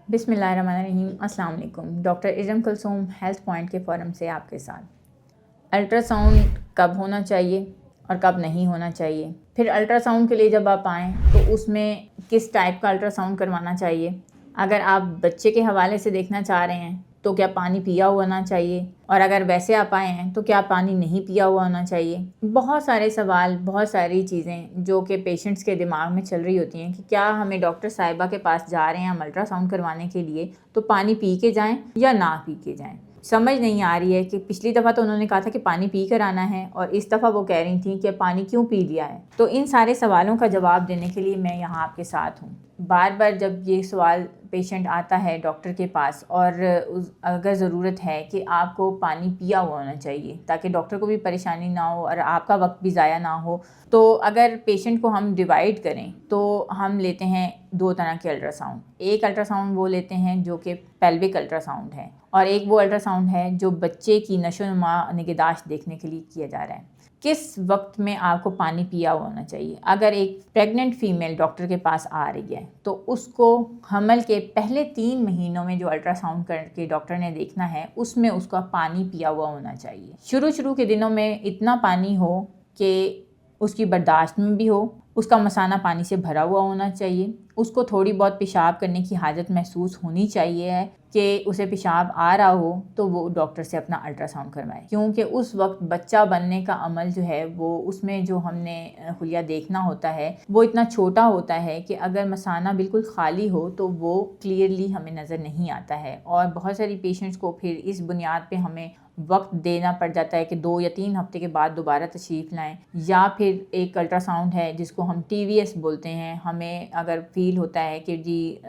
बिस्मिल्लाहिर्रहमानिर्रहीम। अस्सलाम वालेकुम। Doctor Iram Kulsoom health point के फ़ोरम से आपके साथ। अल्ट्रासाउंड कब होना चाहिए और कब नहीं होना चाहिए, फिर अल्ट्रासाउंड के लिए जब आप आएँ तो उसमें किस टाइप का अल्ट्रासाउंड करवाना चाहिए। अगर आप बच्चे के हवाले से देखना चाह रहे हैं तो क्या पानी पिया हुआ होना चाहिए, और अगर वैसे आप आए हैं तो क्या पानी नहीं पिया हुआ होना चाहिए। बहुत सारे सवाल, बहुत सारी चीज़ें जो कि पेशेंट्स के दिमाग में चल रही होती हैं कि क्या हमें डॉक्टर साहिबा के पास जा रहे हैं हम अल्ट्रासाउंड करवाने के लिए तो पानी पी के जाएं या ना पी के जाएं। समझ नहीं आ रही है कि पिछली दफ़ा तो उन्होंने कहा था कि पानी पी कर आना है और इस दफ़ा वो कह रही थी कि पानी क्यों पी लिया है। तो इन सारे सवालों का जवाब देने के लिए मैं यहाँ आपके साथ हूँ। बार बार जब ये सवाल पेशेंट आता है डॉक्टर के पास और अगर ज़रूरत है कि आपको पानी पिया हुआ होना चाहिए ताकि डॉक्टर को भी परेशानी ना हो और आपका वक्त भी ज़ाया ना हो, तो अगर पेशेंट को हम डिवाइड करें तो हम लेते हैं दो तरह के अल्ट्रासाउंड। एक अल्ट्रासाउंड वो लेते हैं जो कि पेल्विक अल्ट्रासाउंड है, और एक वो अल्ट्रासाउंड है जो बच्चे की नशोनुमा निगहदाश्त देखने के लिए किया जा रहा है। किस वक्त में आपको पानी पिया हुआ होना चाहिए। अगर एक प्रेग्नेंट फ़ीमेल डॉक्टर के पास आ रही है तो उसको हमल के पहले 3 महीनों में जो अल्ट्रासाउंड करके डॉक्टर ने देखना है उसमें उसका पानी पिया हुआ होना चाहिए। शुरू के दिनों में इतना पानी हो कि उसकी बर्दाश्त में भी हो, उसका मसाना पानी से भरा हुआ होना चाहिए, उसको थोड़ी बहुत पेशाब करने की हाजत महसूस होनी चाहिए है कि उसे पेशाब आ रहा हो तो वो डॉक्टर से अपना अल्ट्रासाउंड करवाए, क्योंकि उस वक्त बच्चा बनने का अमल जो है वो उसमें जो हमने खुलिया देखना होता है वो इतना छोटा होता है कि अगर मसाना बिल्कुल खाली हो तो वो क्लियरली हमें नज़र नहीं आता है। और बहुत सारी पेशेंट्स को फिर इस बुनियाद पे हमें वक्त देना पड़ जाता है कि 2 या 3 हफ्ते के बाद दोबारा तशरीफ़ लाएं, या फिर एक अल्ट्रासाउंड है जिसको हम TVS बोलते हैं। हमें अगर फील होता है कि जी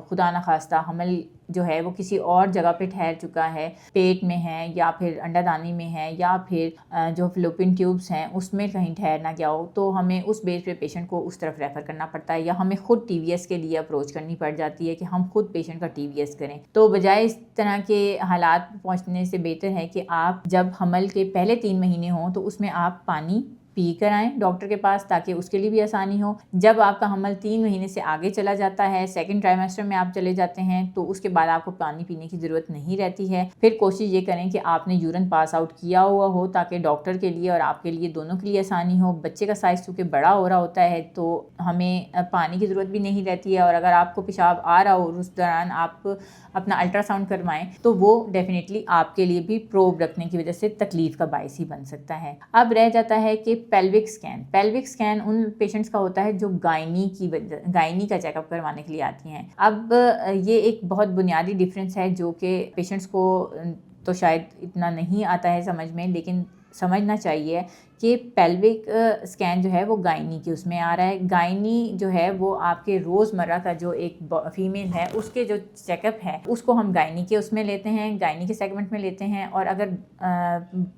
खुदा न खास्ता हमल जो है वो किसी और जगह पे ठहर चुका है, पेट में है या फिर अंडादानी में है या फिर जो फ्लोपिन ट्यूब्स हैं उसमें कहीं ठहर ना गया हो, तो हमें उस बेस पे पेशेंट को उस तरफ रेफ़र करना पड़ता है, या हमें खुद TVS के लिए अप्रोच करनी पड़ जाती है कि हम खुद पेशेंट का TVS करें। तो बजाय इस तरह के हालात पहुँचने से बेहतर है कि आप जब हमल के पहले 3 महीने हों तो उसमें आप पानी पी कर आएँ डॉक्टर के पास ताकि उसके लिए भी आसानी हो। जब आपका हमल 3 महीने से आगे चला जाता है, सेकंड ट्राइमेस्टर में आप चले जाते हैं, तो उसके बाद आपको पानी पीने की ज़रूरत नहीं रहती है। फिर कोशिश ये करें कि आपने यूरिन पास आउट किया हुआ हो ताकि डॉक्टर के लिए और आपके लिए दोनों के लिए आसानी हो। बच्चे का साइज़ चूँकि बड़ा हो रहा होता है तो हमें पानी की ज़रूरत भी नहीं रहती है, और अगर आपको पेशाब आ रहा हो और उस दौरान आप अपना अल्ट्रासाउंड करवाएं तो वो डेफिनेटली आपके लिए भी प्रोब रखने की वजह से तकलीफ़ का बायस ही बन सकता है। अब रह जाता है कि पेल्विक स्कैन उन पेशेंट्स का होता है जो गायनी का चेकअप करवाने के लिए आती हैं। अब ये एक बहुत बुनियादी डिफरेंस है जो कि पेशेंट्स को तो शायद इतना नहीं आता है समझ में, लेकिन समझना चाहिए कि पेल्विक स्कैन जो है वो गायनी के उसमें आ रहा है। गायनी जो है वो आपके रोज़मर्रा का जो एक फ़ीमेल है उसके जो चेकअप है उसको हम गायनी के उसमें लेते हैं, गायनी के सेगमेंट में लेते हैं। और अगर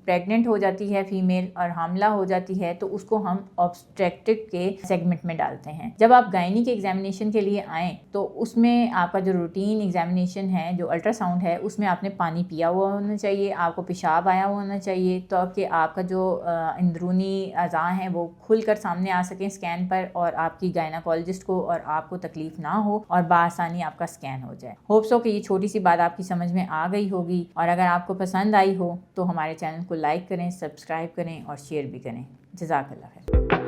प्रेग्नेंट हो जाती है फ़ीमेल और हामला हो जाती है तो उसको हम ऑब्स्ट्रेक्टिव के सेगमेंट में डालते हैं। जब आप गायनी के एग्जामिनेशन के लिए आएँ तो उसमें आपका जो रूटीन एग्जामिनेशन है, जो अल्ट्रासाउंड है, उसमें आपने पानी पिया हुआ होना चाहिए, आपको पेशाब आया हुआ होना चाहिए ताकि आपका जो अंदरूनी अज़ा हैं वो खुलकर सामने आ सकें स्कैन पर, और आपकी गायनाकोलॉजिस्ट को और आपको तकलीफ़ ना हो और बासानी आपका स्कैन हो जाए। होप्स हो कि ये छोटी सी बात आपकी समझ में आ गई होगी, और अगर आपको पसंद आई हो तो हमारे चैनल को लाइक करें, सब्सक्राइब करें और शेयर भी करें। जज़ाकल्लाह खैर।